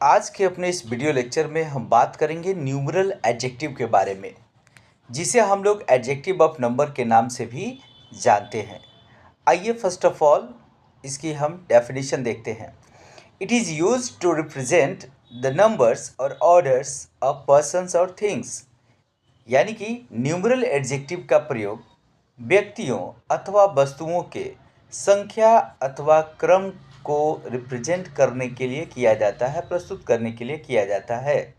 आज के अपने इस वीडियो लेक्चर में हम बात करेंगे न्यूमरल एडजेक्टिव के बारे में, जिसे हम लोग एडजेक्टिव ऑफ नंबर के नाम से भी जानते हैं। आइए फर्स्ट ऑफ ऑल इसकी हम डेफिनेशन देखते हैं। It is used to represent the numbers और ऑर्डर्स ऑफ पर्सन्स और थिंग्स। यानी कि न्यूमरल एडजेक्टिव का प्रयोग व्यक्तियों अथवा वस्तुओं के संख्या अथवा क्रम को रिप्रेजेंट करने के लिए किया जाता है, प्रस्तुत करने के लिए किया जाता है।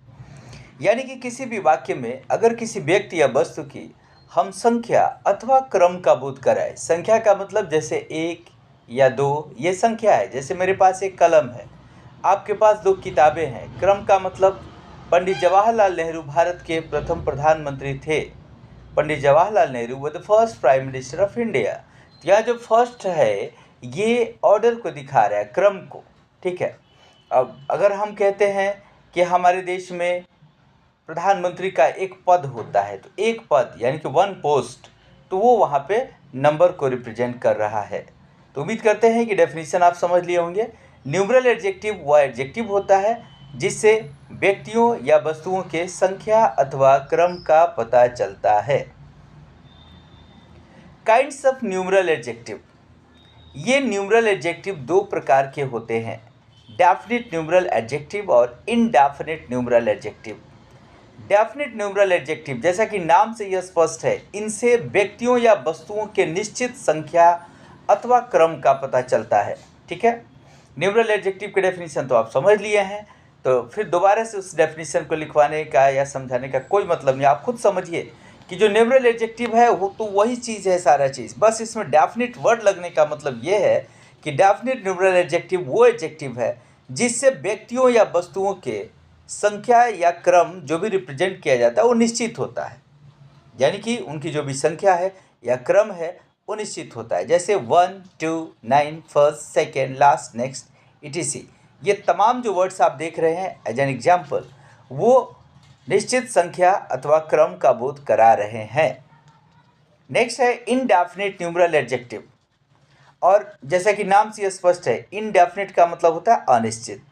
यानी कि किसी भी वाक्य में अगर किसी व्यक्ति या वस्तु की हम संख्या अथवा क्रम का बोध कराए, संख्या का मतलब जैसे 1 या 2 ये संख्या है। जैसे मेरे पास एक कलम है, आपके पास 2 किताबें हैं। क्रम का मतलब पंडित जवाहरलाल नेहरू भारत के प्रथम प्रधानमंत्री थे। Pandit Jawaharlal Nehru were the first prime minister of India. यहाँ जो फर्स्ट है ये ऑर्डर को दिखा रहा है, क्रम को। ठीक है। अब अगर हम कहते हैं कि हमारे देश में प्रधानमंत्री का एक पद होता है, तो एक पद यानी कि 1 पोस्ट, तो वो वहाँ पे नंबर को रिप्रेजेंट कर रहा है। तो उम्मीद करते हैं कि डेफिनेशन आप समझ लिए होंगे। न्यूमरल एडजेक्टिव वह एडजेक्टिव होता है जिससे व्यक्तियों या वस्तुओं के संख्या अथवा क्रम का पता चलता है। Kinds of numeral adjective. ये न्यूमरल एडजेक्टिव 2 प्रकार के होते हैं, डेफिनिट न्यूमरल एडजेक्टिव और indefinite numeral adjective. Definite numeral adjective, जैसा कि नाम से यह स्पष्ट है, इनसे व्यक्तियों या वस्तुओं के निश्चित संख्या अथवा क्रम का पता चलता है। ठीक है। न्यूमरल एडजेक्टिव के डेफिनेशन तो आप समझ लिए हैं, तो फिर दोबारा से उस डेफिनेशन को लिखवाने का या समझाने का कोई मतलब नहीं। आप खुद समझिए कि जो न्यूमरल एडजेक्टिव है वो तो वही चीज़ है, सारा चीज़। बस इसमें डेफिनिट वर्ड लगने का मतलब ये है कि डेफिनिट न्यूमरल एडजेक्टिव वो एडजेक्टिव है जिससे व्यक्तियों या वस्तुओं के संख्या या क्रम जो भी रिप्रेजेंट किया जाता है वो निश्चित होता है। यानी कि उनकी जो भी संख्या है या क्रम है वो निश्चित होता है। जैसे 1, 2, 9, first, second, last, next, etc। ये तमाम जो वर्ड्स आप देख रहे हैं एज एन एग्जाम्पल, वो निश्चित संख्या अथवा क्रम का बोध करा रहे हैं। नेक्स्ट है इनडेफिनिट न्यूमरल एडजेक्टिव। और जैसा कि नाम से स्पष्ट है, इनडेफिनिट का मतलब होता है अनिश्चित।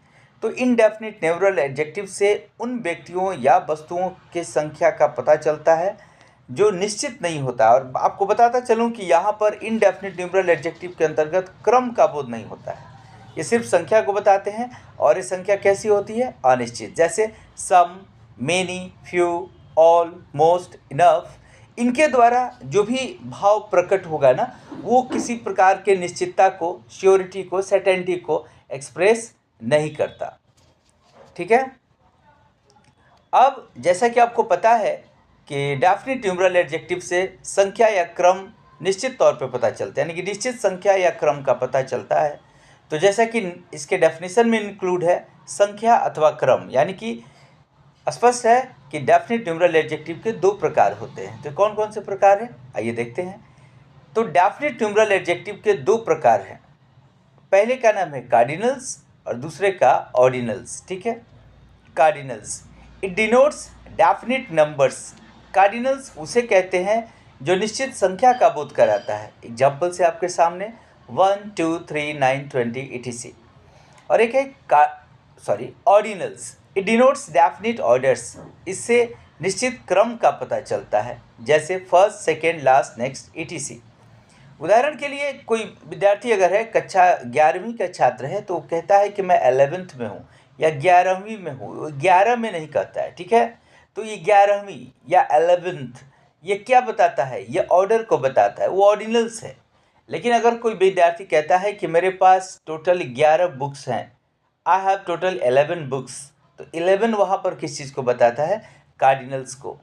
तो इनडेफिनिट न्यूमरल एडजेक्टिव से उन व्यक्तियों या वस्तुओं के संख्या का पता चलता है जो निश्चित नहीं होता। और आपको बताता चलूं कि यहाँ पर इनडेफिनिट न्यूमरल एडजेक्टिव के अंतर्गत क्रम का बोध नहीं होता है, ये सिर्फ संख्या को बताते हैं। और ये संख्या कैसी होती है? अनिश्चित। जैसे some, many, few, all, most, enough, इनके द्वारा जो भी भाव प्रकट होगा ना, वो किसी प्रकार के निश्चितता को, श्योरिटी को, सर्टेनिटी को एक्सप्रेस नहीं करता। ठीक है। अब जैसा कि आपको पता है कि डेफिनिट न्यूमरल एडजेक्टिव से संख्या या क्रम निश्चित तौर पे पता चलता है, यानी कि निश्चित संख्या या क्रम का पता चलता है। तो जैसा कि इसके डेफिनेशन में इंक्लूड है संख्या अथवा क्रम, यानी कि स्पष्ट है कि डेफिनिट न्यूमरल एडजेक्टिव के 2 प्रकार होते हैं। तो कौन कौन से प्रकार हैं आइए देखते हैं। तो डेफिनिट न्यूमरल एडजेक्टिव के 2 प्रकार हैं। पहले का नाम है कार्डिनल्स और दूसरे का ऑर्डिनल्स। ठीक है। Cardinals, it denotes definite numbers. Cardinals उसे कहते हैं जो निश्चित संख्या का बोध कराता है। एग्जाम्पल से आपके सामने 1, 2, 3, 9, 20, etc। और एक है ordinals, it denotes definite orders. इससे निश्चित क्रम का पता चलता है, जैसे first, second, last, next, etc। उदाहरण के लिए कोई विद्यार्थी अगर है, कक्षा 11वीं का छात्र है, तो कहता है कि मैं 11th में हूँ या 11वीं में हूँ, 11 में नहीं कहता है। ठीक है। तो ये 11वीं या 11th ये क्या बताता है? ये ऑर्डर को बताता है, वो ऑर्डिनल्स है। लेकिन अगर कोई विद्यार्थी कहता है कि मेरे पास टोटल 11 बुक्स हैं, आई हैव टोटल 11 बुक्स, तो 11 वहाँ पर किस चीज़ को बताता है? कार्डिनल्स को।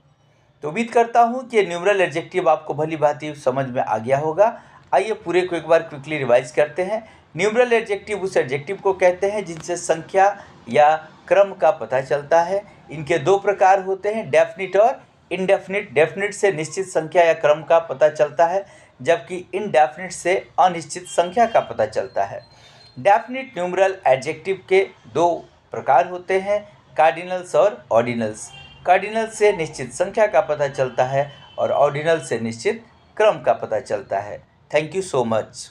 तो उम्मीद करता हूँ कि न्यूमरल एडजेक्टिव आपको भली भांति समझ में आ गया होगा। आइए पूरे को एक बार क्विकली रिवाइज करते हैं। न्यूमरल एडजेक्टिव उस एडजेक्टिव को कहते हैं जिनसे संख्या या क्रम का पता चलता है। इनके 2 प्रकार होते हैं, डेफिनिट और इनडेफिनिट। डेफिनिट से निश्चित संख्या या क्रम का पता चलता है, जबकि इनडेफिनिट से अनिश्चित संख्या का पता चलता है। डेफिनिट न्यूमरल एडजेक्टिव के 2 प्रकार होते हैं, कार्डिनल्स और ऑर्डिनल्स। कार्डिनल से निश्चित संख्या का पता चलता है और ऑर्डिनल से निश्चित क्रम का पता चलता है। Thank you so much.